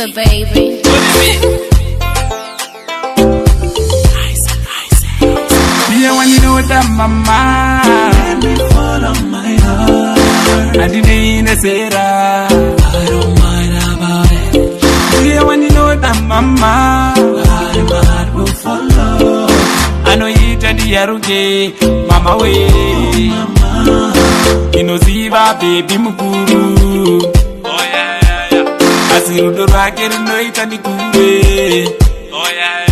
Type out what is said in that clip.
Isa, baby. Yeah, when you know that mama, let me follow my heart. I didn't say that. I don't mind about it. Yeah, when you know that mama, my heart will follow. I know you tell the yaruge, mama way, mama. You know Ziva baby mukuru. Oh yeah. Asirudo rakeri no itani kure. Oh yeah.